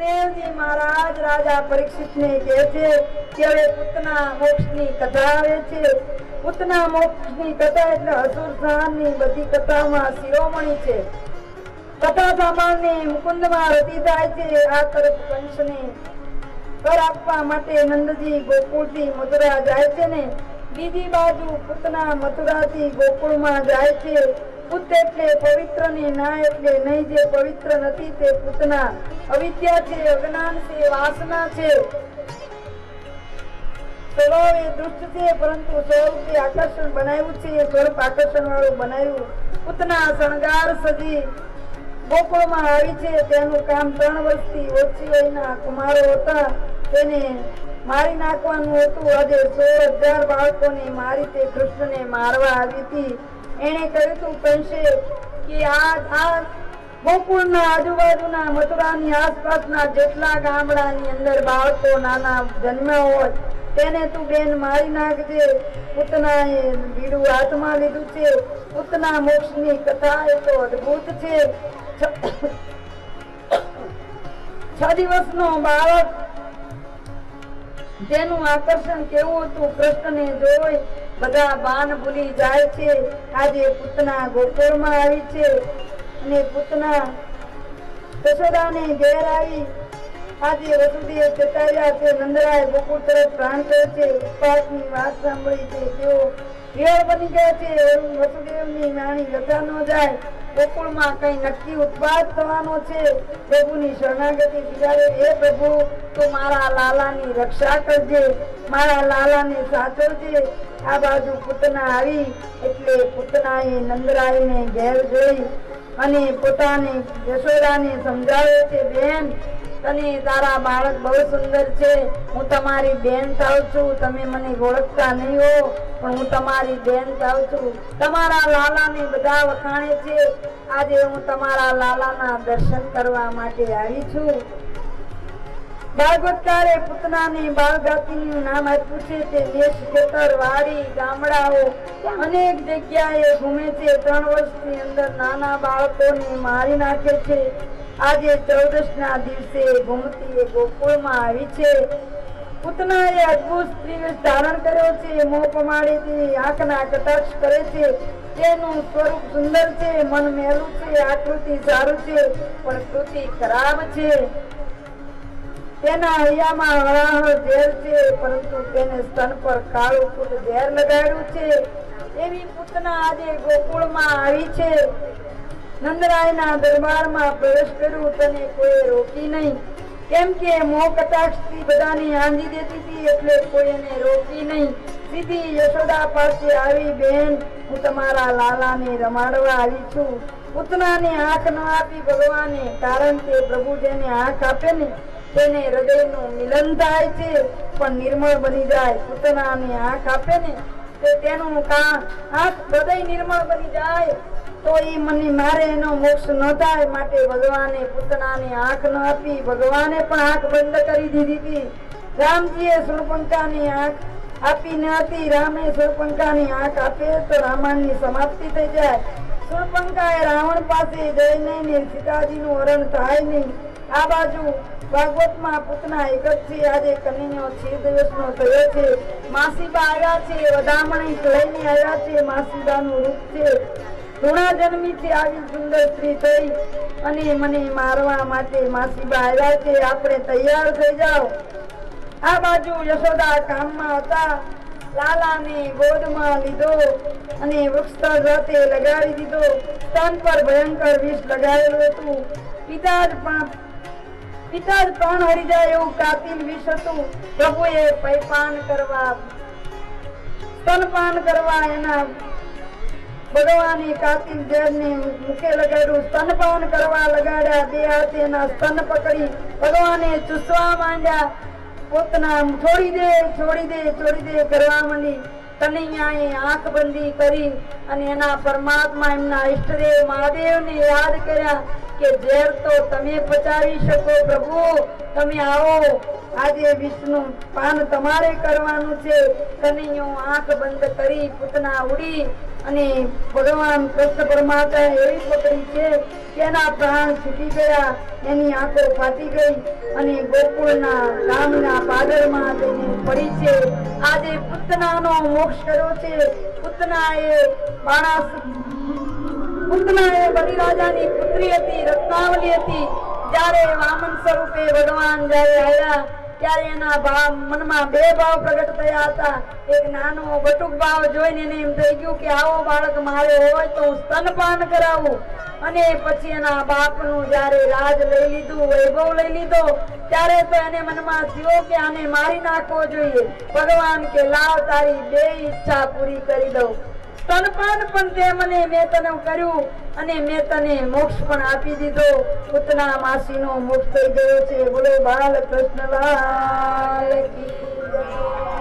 સુખદેવજી મહારાજ રાજા પરીક્ષિતને કહે છે કે હવે પૂતના મોક્ષની કથા આવે છે. પૂતના મોક્ષની કથા એટલે અસુર સંહારની બધી કથામાં શિરોમણી છે. કથા સાંભળને મુકુંદમાં રતિ થાય છે. આ તરફ કંસને કર આપવા માટે નંદજી ગોકુળથી મથુરા જાય છે ને બીજી બાજુ પૂતના મથુરાથી ગોકુળમાં જાય છે. પૂત એટલે પવિત્ર ને ના એટલે નહીં. જે પવિત્ર નથી તે પૂતના અવિદ્યા છે, અજ્ઞાન છે, વાસના છે, સ્વભાવે દુષ્ટ છે, પરંતુ સ્વરૂપે આકર્ષણ બનાવ્યું છે, સ્વરૂપ આકર્ષણ વાળું બનાવ્યું. પૂતના શણગાર સજી ગોકુળમાં આવી છે. તેનું કામ 3 વર્ષથી ઓછી વયના કુમારો હતા તેને મારી નાખવાનું હતું. આજે 16,000 બાળકોને મારી તે કૃષ્ણને મારવા આવી હતી. એને કહ્યું તું કંસે કે આ ગોકુળના આજુબાજુના મથુરાની આસપાસના જેટલા ગામડાની અંદર બાળકો નાના જન્મ્યા હોય તેને તું બેન મારી નાખજે. પૂતનાએ બીડું હાથમાં લીધું છે. પૂતના મોક્ષની કથા એ તો અદ્ભુત છે. 6 દિવસનો બાળક જેનું આકર્ષણ કેવું હતું કૃષ્ણને જોઈ બધા બાન ભૂલી જાય છે. આજે પૂતના ગોકુળમાં આવી છે અને પૂતના યશોદાને ઘેર આવી. આજે વસુદેવ ચેતાવ્યા છે. નંદરાય ગોકુળ તરફ પ્રાણ કરે છે. ઉપવાસની વાત સાંભળી છે તેઓ વિહળ બની ગયા છે. વસુદેવની વાણી લખા ન જાય. ગોકુળમાં કઈ નક્કી ઉત્પાદ થવાનો છે. પ્રભુની શરણાગતિ બિચારે હે પ્રભુ તું મારા લાલાની રક્ષા કરજે, મારા લાલાને સાચવજે. આ બાજુ પૂતના આવી એટલે પૂતનાએ નંદરાયને ઘેર જોઈ અને પોતાની યશોદાને સમજાવે છે બેન તને તારા બાળક બહુ સુંદર છે. હું તમારી બેન થાઉં છું. તમે મને ઓળખતા નહીં હો પણ હું તમારી બેન થાઉં છું. તમારા લાલાને બધા વખાણે છે. આજે હું તમારા લાલાના દર્શન કરવા માટે આવી છું. ભાગવતકારે પૂતનાને બાળગાતીનું નામ આપ્યું છે. તે દેશ ખેતર વાડી ગામડાઓ અનેક જગ્યાએ ઘૂમે છે. 3 વર્ષની અંદર નાના બાળકોને મારી નાખે છે. આજે 14ના દિવસે ઘૂમતી ગોકુળમાં આવી છે. પૂતનાએ અદ્ભુત સ્ત્રી ધારણ કર્યો છે. મોં પમાડીથી આંખના કટાક્ષ કરે છે. તેનું સ્વરૂપ સુંદર છે, મન મેલું છે, આકૃતિ સારું છે પણ કૃતિ ખરાબ છે. તેના હૈયામાં હળાહળ ઝેર છે પરંતુ તેને સ્તન પર કાળું ફૂટ ઝેર લગાડ્યું છે. એવી પૂતના આજે ગોકુળમાં આવી છે. નંદરાયના દરબારમાં પ્રવેશ કર્યું. તને કોઈ રોકી નહીં કેમ કે મોહ કટાક્ષથી બધાને આંજી દેતી હતી એટલે કોઈ એને રોકી નહીં. સીધી યશોદા પાસે આવી બેન હું તમારા લાલાને રમાડવા આવી છું. પૂતનાને આંખ ન આપી ભગવાને, કારણ કે પ્રભુ જેને આંખ આપે ને તેને હૃદયનું મિલન થાય છે પણ નિર્મળ બની જાય. પૂતનાને આંખ આપે ને તેનું હૃદય નિર્મળ બની જાય તો એ મને મારે એનો મોક્ષ ન થાય. માટે ભગવાને પૂતનાને આંખ ન આપી. ભગવાને પણ આંખ બંધ કરી દીધી હતી. રામજીએ શૂર્પણખાની આંખ આપી ન હતી. રામે શૂર્પણખાની આંખ આપે તો રામાયણની સમાપ્તિ થઈ જાય. શૂર્પણખાએ રાવણ પાસે જઈને સીતાજીનું હરણ થાય નહીં. આ બાજુ ભાગવતમાં પૂતના એક જ છે. આજે કનૈયો 6 દિવસનો થયો છે. માસીબા આવ્યા છે. વધામણી લઈને આવ્યા છે. માસીબાનું રૂપ છે. ધૂણા જન્મી છે. આવી સુંદર સ્ત્રી થઈ અને મને મારવા માટે માસીબા આવ્યા છે. આપણે તૈયાર થઈ જાઓ. આ બાજુ યશોદા કામમાં હતા. લાલાને ગોદમાં લીધો અને વૃક્ષ સાથે લગાડી દીધો. સ્તન પર ભયંકર વિષ લગાવેલું હતું. પિતા જ પ્રાણ હરી જાય એવું કાતિલ વિષ હતું. પ્રભુએ સ્તનપાન કરવા એના ભગવાને કાતિલ ઝેરને મુખે લગાડ્યું. સ્તનપાન કરવા લગાડ્યા. 2 હાથે એના સ્તન પકડી ભગવાને ચૂસવા માંડ્યા. પોતના છોડી દે કરવા માંડી. કનૈયાએ આંખ બંધી કરી અને એના પરમાત્મા એમના ઈષ્ટદેવ મહાદેવને યાદ કર્યા કે ઝેર તો તમે પચાવી શકો પ્રભુ, તમે આવો. આજે વિષ્ણુ પાન તમારે કરવાનું છે. કનૈયો આંખ બંધ કરી પૂતના ઉડી અને ભગવાન કૃષ્ણ પરમાત્મા એવી પકડી છે કે એના પ્રાણ છૂટી ગયા, એની આંખો ફાટી ગઈ અને ગોકુળના ગામના પાદરમાં જઈને પડી છે. આજે પૂતનાનો મોક્ષ કર્યો છે. પૂતનાએ બલિરાજાની પુત્રી હતી, રત્નાવલી હતી. જ્યારે વામન સ્વરૂપે ભગવાન જ્યારે આવ્યા ત્યારે એના મનમાં બે ભાવ પ્રગટ થયા હતા. એક નાનો બટુક ભાવ જોઈને એને એમ થઈ ગયું કે આવો બાળક મારે હોય તો હું સ્તનપાન કરાવું. અને પછી એના બાપનું જ્યારે રાજ લઈ લીધું, વૈભવ લઈ લીધો, ત્યારે તો એને મનમાં થયો કે આને મારી નાખવો જોઈએ. ભગવાન કે લાવ તારી બે ઈચ્છા પૂરી કરી દઉં. સ્તનપાન પણ તે મેં તને કર્યું અને મેં તને મોક્ષ પણ આપી દીધો. પૂતના માસીનો મોક્ષ થઈ ગયો છે. બોલો બાલકૃષ્ણ લાલ કી જય.